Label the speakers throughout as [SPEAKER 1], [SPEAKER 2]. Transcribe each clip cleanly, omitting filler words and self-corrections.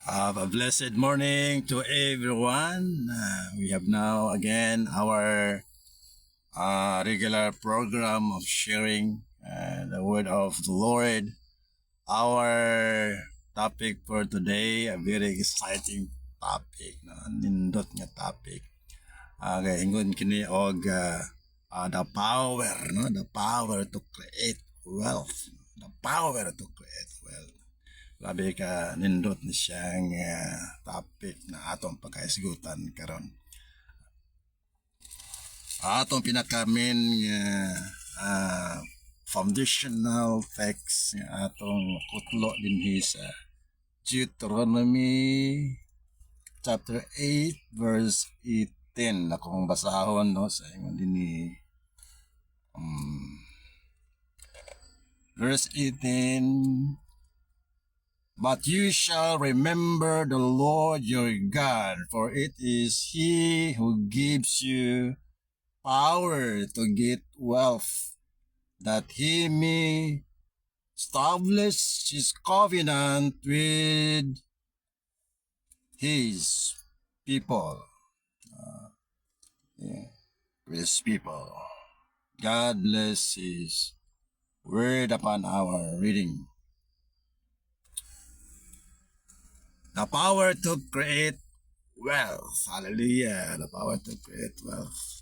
[SPEAKER 1] Have a blessed morning to everyone. We have now again our regular program of sharing the word of the Lord. Our topic for today, a very exciting topic, nindot nga topic. Hingon kini og the power, the power to create wealth. The power to create wealth. Labi ka nindot ni siyang topic na atong pagkaisgutan karon. Atong pinaka-main foundational text nga atong kutlo dinhi sa Deuteronomy chapter 8 verse 18 akong basahon no sa ingon dinhi verse 18. But you shall remember the Lord your God, for it is He who gives you power to get wealth, that He may establish His covenant with His people. With His people. God bless His word upon our reading. The power to create wealth. Hallelujah. The power to create wealth.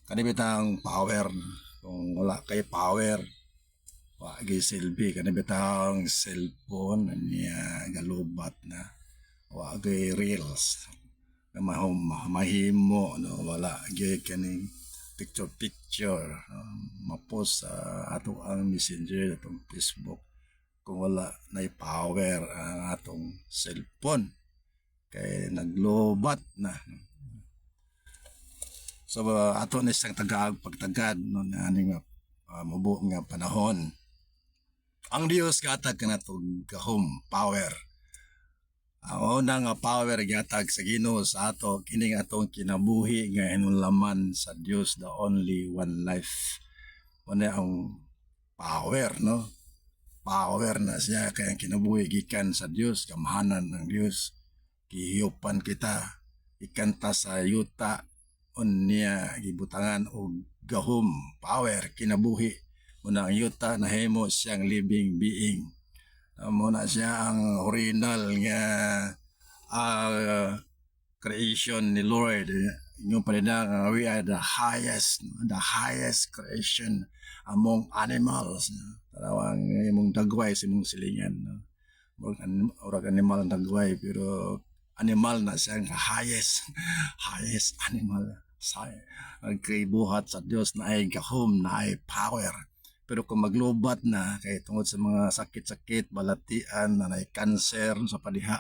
[SPEAKER 1] Kanibitang power. Kung wala kay power, wagi silbi. Kanibitang cellphone niya galubat na. Wagi reels. Mahimo. No? Wala. Gaya kaning picture. Mapost sa ato ang messenger atong Facebook. Kung wala na power ang atong cellphone kay naglobat na. So ato na isang pagtagad no na aning mabuo nga panahon. Ang Dios gatag kanatong gahom power. Ang una nga power gatag sa Ginoo sa ato kining atong kinabuhi nga hinulaman sa Dios, the only one life. Wala ang power no. Power na siya kaya kinabuhi gikan sa Dios, kamahanan ng Dios. Gihiupan kita, ikanta sa yuta, unya gibutangan og gahom, power, kinabuhi. Muna ang yuta na himo siyang living being. Muna siya ang original nga creation ni Lord. Yung palinang we are the highest creation among animals. Tarawang imong dagway sa imong silingan. Orag animal ang dagway pero animal na siyang highest animal. Nagkaibuhat sa Diyos na ay gahom, na ay power. Pero kung maglobat na kay tungod sa mga sakit-sakit, balatian, na ay cancer sa padiha,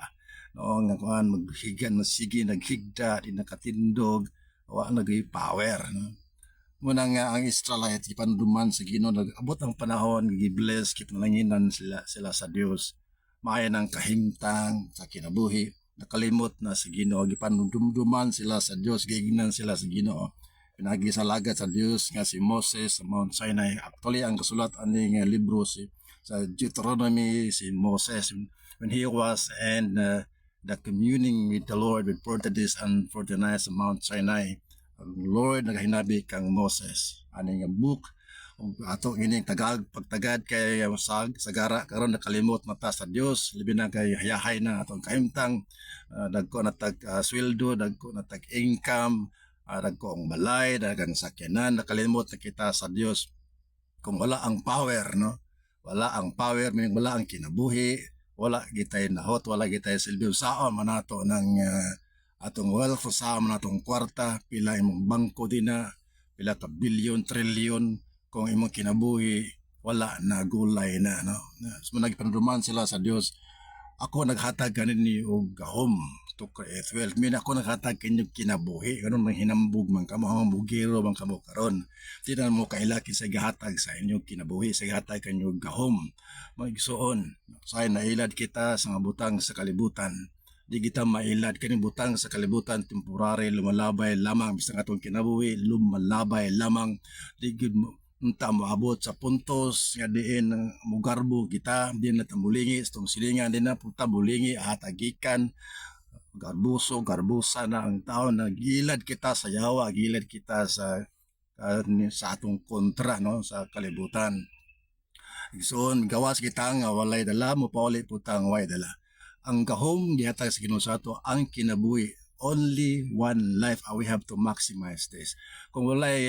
[SPEAKER 1] no nga kuan maghigan sige naghigda di nakatindog wa nagay power no muna nga ang Israelite gipanduman sa Ginoo nag-abot ang panahon gi-bless kipanalanginan sila sa Dios maayo ng kahimtang sa kinabuhi nakalimot na sa Ginoo gipandumduman sila sa Dios gigingnan sila sa Ginoo pinagi sa lagat sa Dios nga si Moses sa Mount Sinai. Actually ang kasulat ani nga libro sa Deuteronomy si Moses when he was and the communing with the Lord with 40 days and 40 nights sa Mount Sinai. Ang Lord naghinabi kang Moses. Ani nga book ato ining pagtagad kay sagara karon nakalimot mata sa Dios libi na kay hayahay na atong kahimtang dagko na tag sweldo dagko na tag income dagko ang balay dagang sakyanan nakalimot na kita sa Dios kung wala ang power no wala ang power meaning wala ang kinabuhi wala gitay nahot, wala gitay silbi saon man nato ng atong wealth, saon man natong kwarta, pila imong bangko din na, pila ka bilyon, trilyon, kung imong kinabuhi, wala na gulay na. No? So nagpanduman sila sa Dios. Ako naghatag kanin ni og gahom to create wealth. Min ako naghatag kanyang kinabuhi. Ganun man hinambog man kamo, ang bugiro man kamo karon. Di na mo kailaki sa gahatag sa inyong kinabuhi, sa gahatag kanyang gahom. Magsuon. Sa nailad kita sa butang sa kalibutan. Di kita mailad kanyang butang sa kalibutan temporary lumalabay lamang bisang atong kinabuhi lumalabay lamang di gud unta moabot sa puntos nga diin mugarbo kita din na tambulingi itong silingan din na puta bulingi atagikan garbusa na ang tao na gilad kita sa yawa, gilad kita sa atong kontra no sa kalibutan. So gawas kita nga walay dala mo pauli putang way dala. Ang gahom gihatag sa Ginoo sa ato ang kinabuhi. Only one life we have to maximize this. Kung walay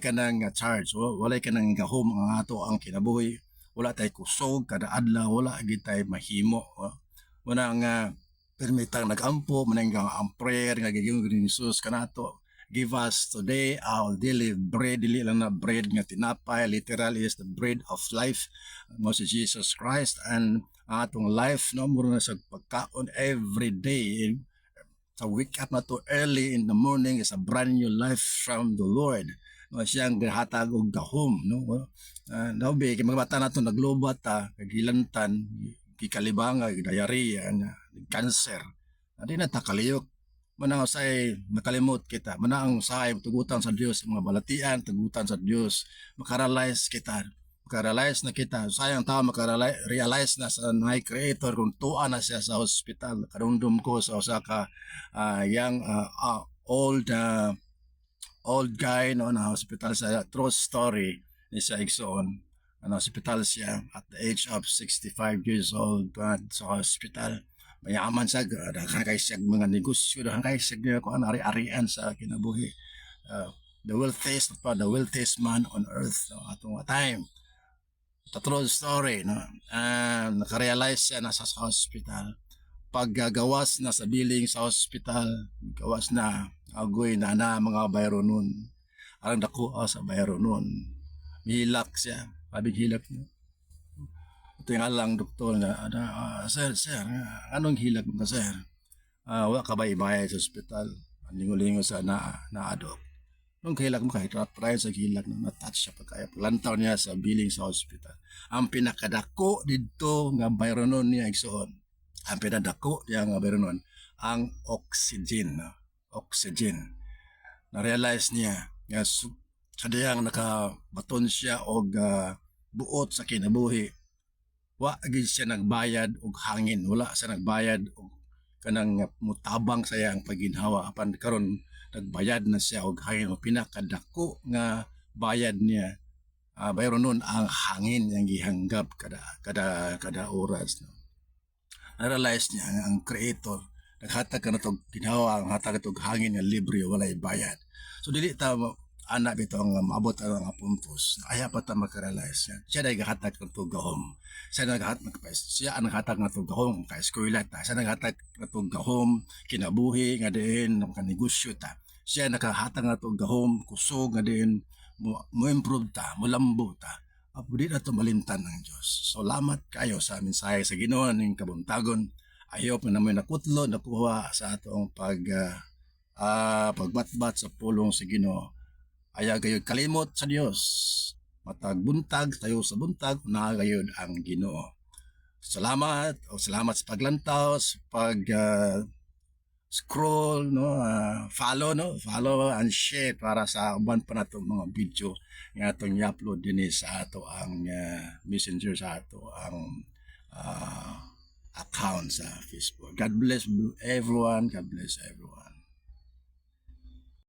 [SPEAKER 1] ka ng charge, walay ka ng gahom ang ato ang kinabuhi, wala tay kusog kada adlaw, wala gid tay mahimo. Muna nga permitang nagampo manang ang prayer nga giging ni Jesus kanato, give us today our daily bread. Dili lang na bread nga tinapay, literally is the bread of life mo si Jesus Christ, and atong life no mura na sa pagkaon every day. So wake up na to early in the morning is a brand new life from the Lord. No, siyang hatag og gahom no. Nabi kay mga bata nato naglobat kagilantan, gikalibanga, diarrhea, cancer. Adi na takaliyok. Manang usay makalimot kita. Manang usay tugutan sa Dios, mga balatian, tugutan sa Dios. Makarealize kita. Makarealize na kita. Sayang tao makarealize na sa my creator kung tuwa na siya sa hospital. Karundom ko sa usa ka young old guy no na hospital sa true story ni sa igsoon. Hospital siya at the age of 65 years old sa hospital. Mayaman siya, dahan kay siya mga negosyo, dahan kay siya kung ari-arian sa kinabuhi. The wealthiest man on earth no, atong time. The true story no. Nakarealize siya na sa hospital. Paggagawas na sa billing sa hospital, gawas na agoy na mga bayro nun. Arang dako sa bayro nun. Hilak siya, pabig hilak niya. Ito yung alang doktor na, sir, anong hilak mo ka, sir? Wala ka ba ibayay sa hospital? Lingo-lingo sa na-adopt. Nung kahilak mo, kahit try sa hilak na na-touch siya pagkaya. Paglantaw niya sa billing sa hospital. Ang pinakadako dito nga bayronon niya igsoon. Ang pinadako niya nga bayronon, ang oxygen. Oxygen. Na-realize niya, nga kadiyang nakabaton siya og buot sa kinabuhi. Wa gid siya nagbayad og hangin, wala siya nagbayad og kanang mutabang sa iyang pagginhawa apan karon nagbayad na siya og hangin. O pinakadako nga bayad niya bayron nun ang hangin yang gihanggap kada oras no. Na-realize niya ang creator naghatag ka na itong ginhawa, ang hatag itong hangin nga libre walay bayad. So dili ta anak bito ang maabot ang mga puntos. Aya pa ta makarealize yan. Siya na naghatag ng gahom. Siya ang naghatag ng gahom kay eskwela ta. Siya naghatag ng gahom kinabuhi nga din ng kanegosyo ta. Siya nakahatag ng gahom kusog nga din mo improve ta, mo lambo ta. Apo di na ito malimtan ng Diyos. Salamat kayo sa mensahe sa Ginoo ning kabuntagon. Ayaw pa naman nakutlo nakuha sa atong pagbatbat sa pulong sa Ginoo. Ayaw gayud kalimot sa Dios. Matag buntag tayo sa buntag na gayud ang Ginoo. Salamat sa paglantaw, sa pag scroll follow and share para sa uban pa nato mga video nga atong i-upload din sa ato ang messenger sa ato ang account sa Facebook. God bless everyone. God bless everyone.